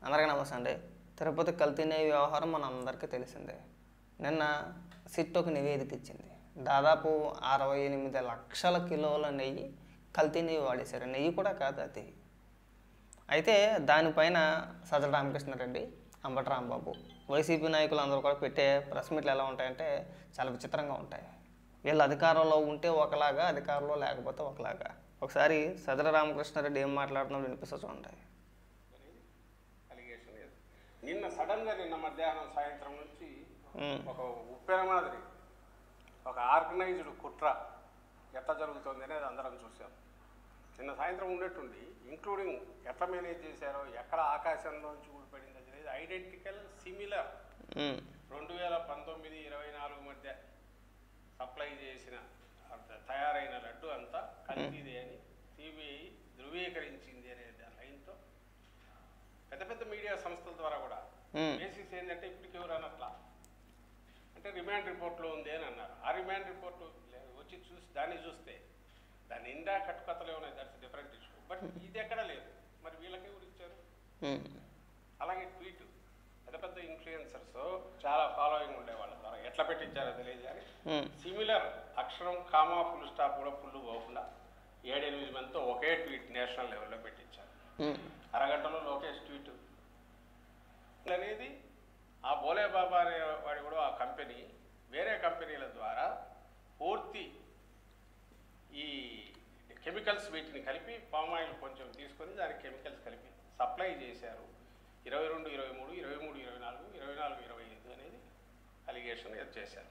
అందరికీ నమస్తే అండి. తిరుపతి కల్తీ నెయ్యి వ్యవహారం మన అందరికీ తెలిసిందే. నిన్న సిట్ ఒక నివేదిక ఇచ్చింది. దాదాపు 68 లక్షల కిలోల నెయ్యి కల్తీ నెయ్యి వాడేశారు. నెయ్యి కూడా కాదు అది. అయితే దానిపైన సజ్జల రామకృష్ణారెడ్డి, అంబటి రాంబాబు, వైసీపీ నాయకులు అందరూ కూడా పెట్టే ప్రెస్ మీట్లు ఎలా ఉంటాయంటే చాలా విచిత్రంగా ఉంటాయి. వీళ్ళు అధికారంలో ఉంటే ఒకలాగా, అధికారంలో లేకపోతే ఒకలాగా. ఒకసారి సజ్జల రామకృష్ణారెడ్డి ఏం మాట్లాడుతున్నాడో వినిపిస్తూ చూడండి. నిన్న సడన్గా నిన్న మధ్యాహ్నం సాయంత్రం నుంచి ఒక ఉప్పెన మాదిరి ఒక ఆర్గనైజ్డ్ కుట్ర ఎట్లా జరుగుతుంది అనేది అందరం చూసాం. నిన్న సాయంత్రం ఉండేట్టుండి ఇంక్లూడింగ్ ఎట్లా మేనేజ్ చేశారో, ఎక్కడ ఆకాశంలోంచి ఊడిపడింది అనేది ఐడెంటికల్ సిమిలర్ 2019-24 మధ్య సప్లై చేసిన తయారైన లడ్డు అంతా కల్తీదే అని సిబిఐ ధృవీకరించింది అనే లైన్తో పెద్ద పెద్ద మీడియా సంస్థల ద్వారా కూడా బేసిస్ ఏంటంటే ఇప్పటికి ఎవరు అనట్లా, అంటే రిమాండ్ రిపోర్ట్లో ఉంది అని అన్నారు. ఆ రిమాండ్ రిపోర్ట్ వచ్చి దాన్ని చూస్తే దాని నిండా కట్టుకథలే ఉన్నాయి. That's different issue. బట్ ఇది ఎక్కడా లేదు. మరి వీళ్ళకి ఎవరు ఇచ్చారు? అలాగే ట్వీట్ పెద్ద పెద్ద ఇన్ఫ్లుయెన్సర్స్ చాలా ఫాలోయింగ్ ఉండే వాళ్ళ ద్వారా ఎట్లా పెట్టించారో తెలియదు కానీ సిమిలర్ అక్షరం కామా ఫుల్ స్టాప్ కూడా ఫుల్ పోకుండా 7-8 మందితో ఒకే ట్వీట్ నేషనల్ లెవెల్లో పెట్టించారు. అరగంటలో లోకేష్ ట్వీట్ అనేది ఆ బోలే బాబా అనే వాడి కూడా ఆ కంపెనీ వేరే కంపెనీల ద్వారా పూర్తి ఈ కెమికల్స్ వీటిని కలిపి పామ్ ఆయిల్ కొంచెం తీసుకొని దానికి కెమికల్స్ కలిపి సప్లై చేశారు. 22, 23, 23, 24, 24, 25 అనేది అలిగేషన్ చేశారు.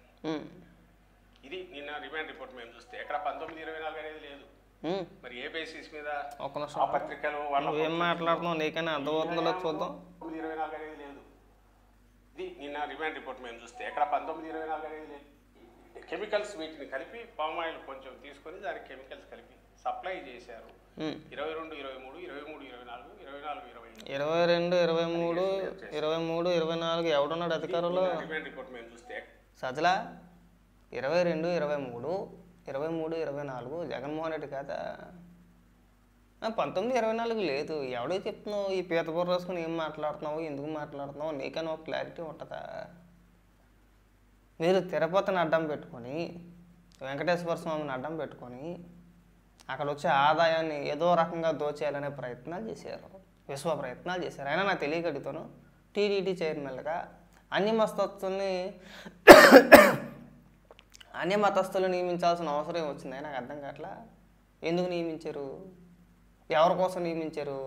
ఇది నిన్న రిమాండ్ రిపోర్ట్ మేము చూస్తే ఎక్కడ 19-24 అనేది లేదు. మరి ఏ బేసిస్ మీద ఆ పత్రికలు వాళ్ళు ఏం మాట్లాడుతున్నావు నీకైనా అర్థమవుతుందో చూద్దాం. 19-24 అనేది లేదు. ఇది నిన్న రిమాండ్ రిపోర్ట్ మేము చూస్తే ఎక్కడ 19-24 అనేది లేదు. కెమికల్స్ వీటిని కలిపి పామ్ ఆయిల్ కొంచెం తీసుకొని దానికి కెమికల్స్ కలిపి సప్లై చేశారు. 22, 23, 23, 24, 24, 25. 22, 23, 23, 24 ఎవడున్నాడు అధికారంలో? రిమాండ్ రిపోర్ట్ మేము చూస్తే సజ్జల 22, 23, 23, 24 జగన్మోహన్ రెడ్డి కాదా? 19, 24 లేదు. ఎవడో చెప్తున్నావు? ఈ పీతకూర రాసుకుని ఏం మాట్లాడుతున్నావు, ఎందుకు మాట్లాడుతున్నావు? నీకైనా ఒక క్లారిటీ ఉంటుందా? మీరు తిరుపతిని అడ్డం పెట్టుకొని, వెంకటేశ్వర స్వామిని అడ్డం పెట్టుకొని అక్కడ వచ్చే ఆదాయాన్ని ఏదో రకంగా దోచేయాలనే ప్రయత్నాలు చేశారు, విశ్వ ప్రయత్నాలు చేశారు. అయినా నాకు తెలియక అడుగుతాను, టీడీటీ చైర్మన్గా అన్య మతస్థులు నియమించాల్సిన అవసరం వచ్చింది. నాకు అర్థం కావట్లా. ఎందుకు నియమించారు? ఎవరి కోసం నియమించారు?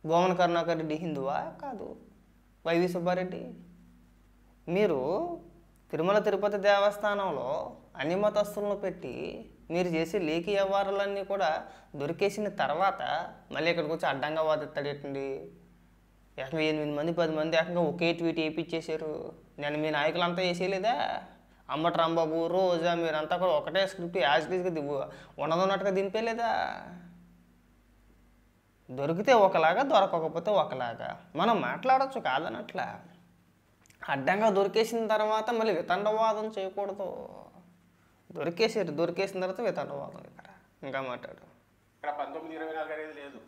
భువన కరుణాకర్ రెడ్డి హిందువా? కాదు. వైవి సుబ్బారెడ్డి. మీరు తిరుమల తిరుపతి దేవస్థానంలో అన్ని మతస్థులను పెట్టి మీరు చేసే లేఖీ వ్యవహారాలన్నీ కూడా దొరికేసిన తర్వాత మళ్ళీ ఇక్కడికి వచ్చి అడ్డంగా వాదిస్తాడేటండి. ఏకంగా 8 మంది 10 మంది ఏకంగా ఒకే ట్వీట్ వేయించేశారు. నేను మీ నాయకులంతా వేసేయలేదా? అంబటి రాంబాబు, రోజా మీరంతా కూడా ఒకటే స్క్రిప్ట్ యాజ్గా ఉన్నదన్నట్టుగా దింపేలేదా? దొరికితే ఒకలాగా, దొరకకపోతే ఒకలాగా మనం మాట్లాడచ్చు, కాదనట్లా. అడ్డంగా దొరికేసిన తర్వాత మళ్ళీ వితండవాదం చేయకూడదు. దొరికేసిన తర్వాత వితండవాదం. ఇక్కడ ఇంకా మాట్లాడు. ఇక్కడ 19-24 అనేది లేదు.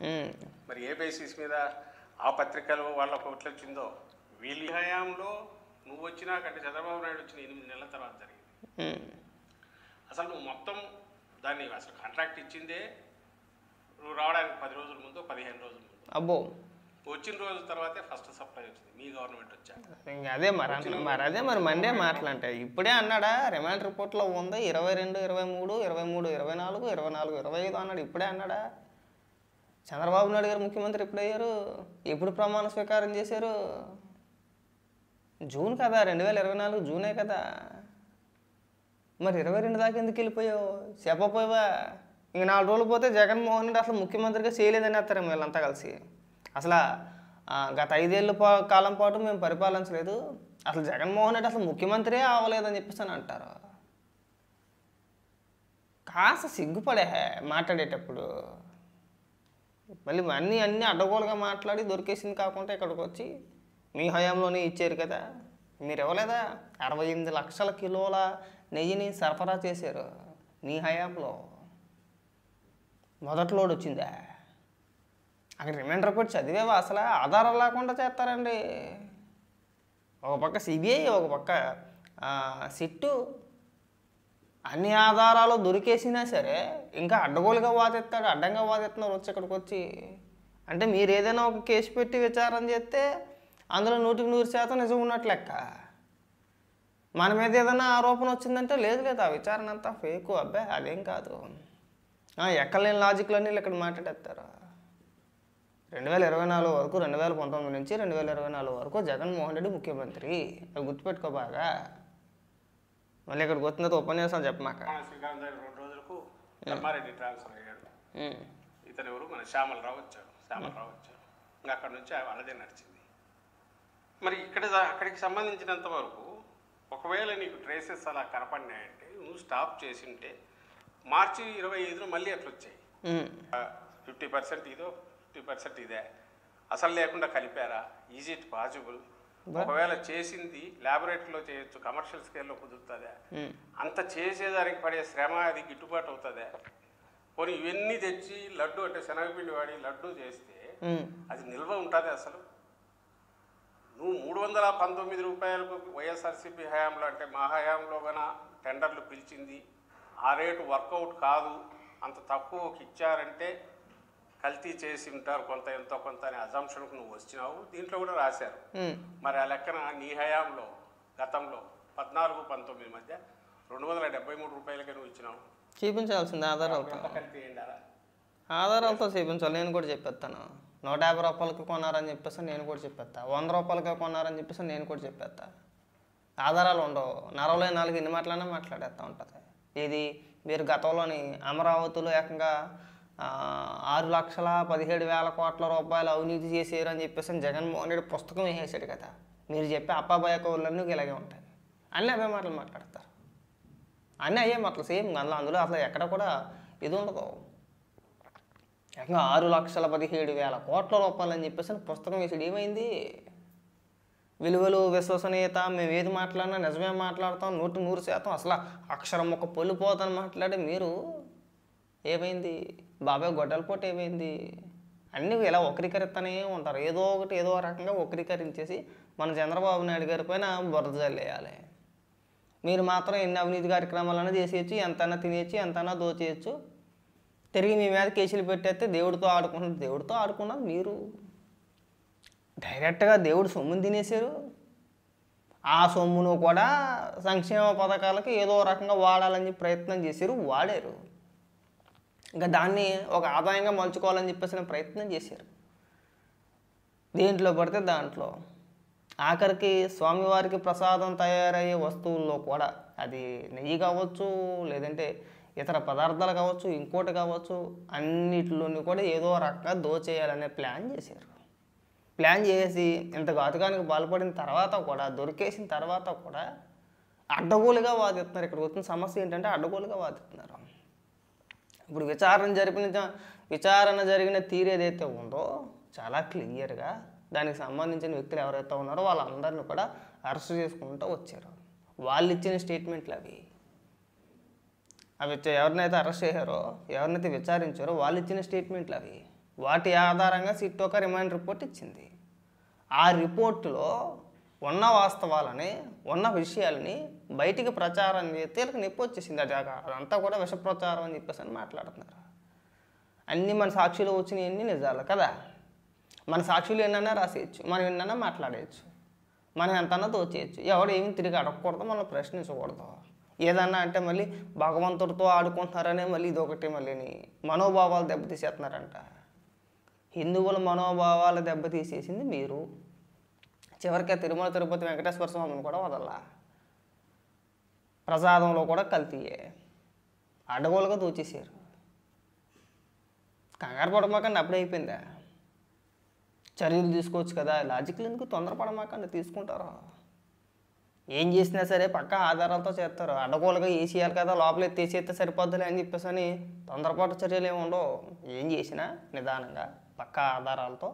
మరి ఏ బేసిస్ మీద ఆ పత్రికలు వాళ్ళకు ఎట్లా వచ్చిందో వీళ్ళ హయాంలో నువ్వు వచ్చినాకంటే చంద్రబాబు నాయుడు వచ్చిన 8 నెలల తర్వాత జరిగింది. అసలు నువ్వు మొత్తం దాన్ని అసలు కాంట్రాక్ట్ ఇచ్చిందే నువ్వు రావడానికి 10 రోజుల ముందు, 15 రోజుల ముందు. అబ్బో, వచ్చిన రోజుల తర్వాతే ఫస్ట్ సప్లై వచ్చింది. మీ గవర్నమెంట్ వచ్చాక అదే మరి మండే మాట్లాంటే ఇప్పుడే అన్నాడా? రిమాండ్ రిపోర్ట్లో ఉంది 22, 23, 23, 24, 24, 25 అన్నాడు. ఇప్పుడే అన్నాడా? చంద్రబాబు నాయుడు గారు ముఖ్యమంత్రి ఎప్పుడు అయ్యారు? ఎప్పుడు ప్రమాణ స్వీకారం చేశారు? జూన్ కదా, 2024 జూనే కదా. మరి 22 దాకా ఎందుకు వెళ్ళిపోయావు? చెప్పపోయావా? ఇంక 4 రోజులు పోతే జగన్మోహన్ రెడ్డి అసలు ముఖ్యమంత్రిగా చేయలేదని వేస్తారు వీళ్ళంతా కలిసి. అసలు గత 5 ఏళ్ళ కాలం పాటు మేము పరిపాలించలేదు, అసలు జగన్మోహన్ రెడ్డి అసలు ముఖ్యమంత్రి అవ్వలేదని చెప్పేసి అని అంటారు. కాస్త సిగ్గుపడే మాట్లాడేటప్పుడు. మళ్ళీ అన్నీ అడ్డగోలుగా మాట్లాడి దొరికేసింది కాకుండా ఇక్కడికి వచ్చి మీ హయాంలోనే ఇచ్చారు కదా. మీరు ఇవ్వలేదా? 68 లక్షల కిలోల నెయ్యిని సరఫరా చేశారు మీ హయాంలో. మొదటి లోడ్ వచ్చిందా? అక్కడ రిమాండ్ రిపోర్ట్ చదివేవా అసలు? ఆధారాలు లేకుండా చేస్తారండి. ఒక పక్క సిబిఐ, ఒక పక్క సిట్టు, అన్ని ఆధారాలు దొరికేసినా సరే ఇంకా అడ్డగోలుగా వాదిస్తాడు, అడ్డంగా వాదిస్తున్నారు వచ్చి ఇక్కడికి వచ్చి. అంటే మీరు ఏదైనా ఒక కేసు పెట్టి విచారణ చేస్తే అందులో 100% నిజం ఉన్నట్లు లెక్క. మన మీద ఏదైనా ఆరోపణ వచ్చిందంటే లేదు లేదు, ఆ విచారణ అంతా ఫేకు, అబ్బాయి అదేం కాదు, ఎక్కలేని లాజిక్లన్నీ ఇక్కడ మాట్లాడేస్తారు. 2024 వరకు, 2019 నుంచి 2024 వరకు జగన్మోహన్ రెడ్డి ముఖ్యమంత్రి, అది గుర్తుపెట్టుకో బాగా. మళ్ళీ ఇక్కడికి వచ్చిన తర్వాత ఉపన్యాసం చెప్పమాక. శ్రీకాంత్ దగ్గర 2 రోజులకు ధర్మారెడ్డి ట్రాన్స్ఫర్ అయ్యాడు. ఇతను ఎవరు, మన శ్యామలరావు వచ్చాడు. ఇంకా అక్కడ నుంచి వాళ్ళదే నడిచింది. మరి అక్కడికి సంబంధించినంత వరకు ఒకవేళ నీకు ట్రేసెస్ అలా కనపడినాయంటే నువ్వు స్టాప్ చేసి ఉంటే మార్చి 25 మళ్ళీ అట్లా వచ్చాయి. 50% ఇదో 50% ఇదే, అసలు లేకుండా కలిపారా? Is it possible? ఒకవేళ చేసింది ల్యాబొరేటరీలో చేయొచ్చు, కమర్షియల్ స్కేల్లో కుదురుతుందా? అంత చేసేదానికి పడే శ్రమ అది గిట్టుబాటు అవుతుందా? పోనీ ఇవన్నీ తెచ్చి లడ్డు అంటే శనగపిండి వాడి లడ్డు చేస్తే అది నిల్వ ఉంటుంది అసలు? నువ్వు 319 రూపాయలకు వైఎస్ఆర్సీపీ హయాంలో, అంటే మా హయాంలో గన టెండర్లు పిలిచింది, ఆ రేటు వర్కౌట్ కాదు, అంత తక్కువకి ఇచ్చారంటే కల్తీ చేసి ఉంటారు కొంత ఎంతో కొంత అనే అజంప్షన్కు నువ్వు వచ్చినావు. దీంట్లో కూడా రాశారు. మరి ఆ లెక్కన నీ హయాంలో గతంలో 14-19 మధ్య 273 రూపాయలకే నువ్వు ఇచ్చినావు. చూపించాల్సింది ఆధారాలతో. కల్తీ ఏంటారా? ఆధారాలతో చూపించాలి. నేను కూడా చెప్పేస్తాను. 150 రూపాయలకి కొన్నారని చెప్పేసి నేను కూడా చెప్పేస్తా. 100 రూపాయలకి కొన్నారని చెప్పేసి నేను కూడా చెప్పేస్తా. ఆధారాలు ఉండవు. నరవలే 4 ఎన్ని మాటలన్నా మాట్లాడేస్తూ ఉంటుంది. ఇది మీరు గతంలోని అమరావతిలో ఏకంగా 6,17,000 కోట్ల రూపాయలు అవినీతి చేశారు అని చెప్పేసి జగన్మోహన్ రెడ్డి పుస్తకం వేసేసాడు కదా. మీరు చెప్పే అప్పాబాయ కవులన్నీ ఇలాగే ఉంటాయి. అన్నీ అవే మాటలు మాట్లాడతారు. అన్నీ అయ్యే మాటలు సేమ్. అందులో అసలు ఎక్కడ కూడా ఇది ఉండదు. ఏకంగా 6,17,000 కోట్ల రూపాయలు అని చెప్పేసి పుస్తకం వేసాడు. ఏమైంది? విలువలు, విశ్వసనీయత, మేము ఏది మాట్లాడినా నిజమే మాట్లాడతాం, 100% అసలు అక్షరం ఒక పొల్లిపోతాను మాట్లాడి మీరు ఏమైంది? బాబాయ్ గొడ్డల పోటీ ఏమైంది? అన్నీ ఇలా వక్రీకరిస్తూనే ఉంటారు. ఏదో ఒకటి ఏదో రకంగా వక్రీకరించేసి మన చంద్రబాబు నాయుడు గారి పైన బురద జల్లేయాలి. మీరు మాత్రం ఎన్ని అవినీతి కార్యక్రమాలన్నా చేసేయచ్చు, ఎంతైనా తినేయచ్చు, ఎంతైనా దోచేయచ్చు. తిరిగి మీ మీద కేసులు పెట్టేస్తే దేవుడితో ఆడుకుంటున్నారు. దేవుడితో ఆడుకున్నారు మీరు. డైరెక్ట్గా దేవుడు సొమ్ముని తినేశారు. ఆ సొమ్మును కూడా సంక్షేమ పథకాలకి ఏదో రకంగా వాడాలని ప్రయత్నం చేశారు, వాడారు. ఇంకా దాన్ని ఒక ఆదాయంగా మలుచుకోవాలని చెప్పేసి ప్రయత్నం చేశారు. దేంట్లో పడితే దాంట్లో. ఆఖరికి స్వామివారికి ప్రసాదం తయారయ్యే వస్తువుల్లో కూడా, అది నెయ్యి కావచ్చు, లేదంటే ఇతర పదార్థాలు కావచ్చు, ఇంకోటి కావచ్చు, అన్నిటిలోని కూడా ఏదో రకంగా దోచేయాలనే ప్లాన్ చేశారు. ప్లాన్ చేసి ఇంత ఘాతుకానికి పాల్పడిన తర్వాత కూడా, దొరికేసిన తర్వాత కూడా అడ్డగోలుగా వాదిస్తున్నారు. ఇక్కడ వచ్చిన సమస్య ఏంటంటే అడ్డగోలుగా వాదిస్తున్నారు. ఇప్పుడు విచారణ జరిగిన తీరు ఏదైతే ఉందో చాలా క్లియర్గా దానికి సంబంధించిన వ్యక్తులు ఎవరైతే ఉన్నారో వాళ్ళందరినీ కూడా అరెస్ట్ చేసుకుంటూ వచ్చారు. వాళ్ళు ఇచ్చిన స్టేట్మెంట్లు అవి ఎవరినైతే అరెస్ట్ చేశారో, ఎవరినైతే విచారించారో వాళ్ళు ఇచ్చిన స్టేట్మెంట్లు అవి. వాటి ఆధారంగా సిట్ ఒక రిమాండ్ రిపోర్ట్ ఇచ్చింది. ఆ రిపోర్టులో ఉన్న వాస్తవాలని, ఉన్న విషయాలని బయటికి ప్రచారం చేస్తే వీళ్ళకి నొప్పి వచ్చేసింది. అదంతా కూడా విష ప్రచారం అని చెప్పేసి అని మాట్లాడుతున్నారు. అన్నీ మన సాక్షులు వచ్చినవన్నీ నిజాలు కదా. మన సాక్షులు ఎన్నైనా రాసేయచ్చు, మనం ఎన్నైనా మాట్లాడేయచ్చు, మనం ఎంతన్నా దోచేయచ్చు. ఎవడు ఏమి తిరిగి అడగకూడదు, మనం ప్రశ్నించకూడదు. ఏదన్నా అంటే మళ్ళీ భగవంతుడితో ఆడుకుంటున్నారనే మళ్ళీ ఇదొకటి మళ్ళీ మనోభావాలు దెబ్బతీసేస్తున్నారంట. హిందువుల మనోభావాలు దెబ్బతీసేసింది మీరు. చివరికి తిరుమల తిరుపతి వెంకటేశ్వర స్వామిని కూడా వదల్లా. ప్రసాదంలో కూడా కల్తీయే, అడ్డగోలుగా దోచేసారు. కంగారు పడమాకండి, అప్పుడే అయిపోయిందా? చర్యలు తీసుకోవచ్చు కదా. లాజిక్లు ఎందుకు తొందరపడమాకండి, తీసుకుంటారు. ఏం చేసినా సరే పక్కా ఆధారాలతో చేస్తారు. అడ్డగోలుగా వేసేయాలి కదా, లోపల తీసేస్తే సరిపోద్దులే అని చెప్పేసి అని తొందరపాటు చర్యలు ఏమి ఉండవు. ఏం చేసినా నిదానంగా పక్కా ఆధారాలతో.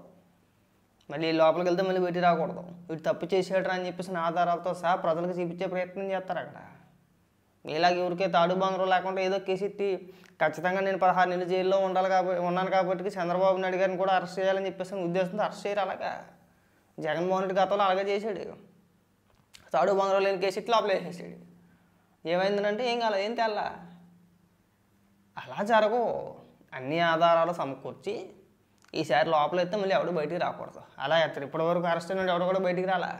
మళ్ళీ లోపలికి వెళ్తే మళ్ళీ పెట్టి రాకూడదు. వీడు తప్పు చేసాడు అని చెప్పేసి ఆధారాలతో సహా ప్రజలకు చూపించే ప్రయత్నం చేస్తారు. అక్కడ ఇలాగ ఊరికే తాడు బంగారం లేకుండా ఏదో కేసెట్టి ఖచ్చితంగా నేను 16 నెలలు జైల్లో ఉన్నాను కాబట్టి చంద్రబాబు నాయుడు గారిని కూడా అరెస్ట్ చేయాలని చెప్పేసి ఉద్దేశంతో అరెస్ట్ చేయరు. అలాగా జగన్మోహన్ రెడ్డి గతంలో అలాగే చేశాడు. తాడు బంగారం లేని కేసెట్టి లోపల వేసేసాడు. ఏమైందంటే ఏం కాలేదు, ఏం తెల్లా. అలా జరగవు. అన్ని ఆధారాలు సమకూర్చి ఈసారి లోపల అయితే మళ్ళీ ఎవడు బయటికి రాకూడదు. అలా ఎత్తారు. ఇప్పటివరకు అరెస్ట్ అయిన ఎవడు కూడా బయటికి రాలా.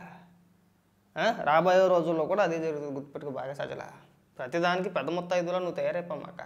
రాబోయే రోజుల్లో కూడా అదే జరుగుతుంది. గుర్తుపెట్టుకు బాగా సజల. ప్రతిదానికి పెద్ద మొత్తం 5లో నువ్వు తయారైపోమాక.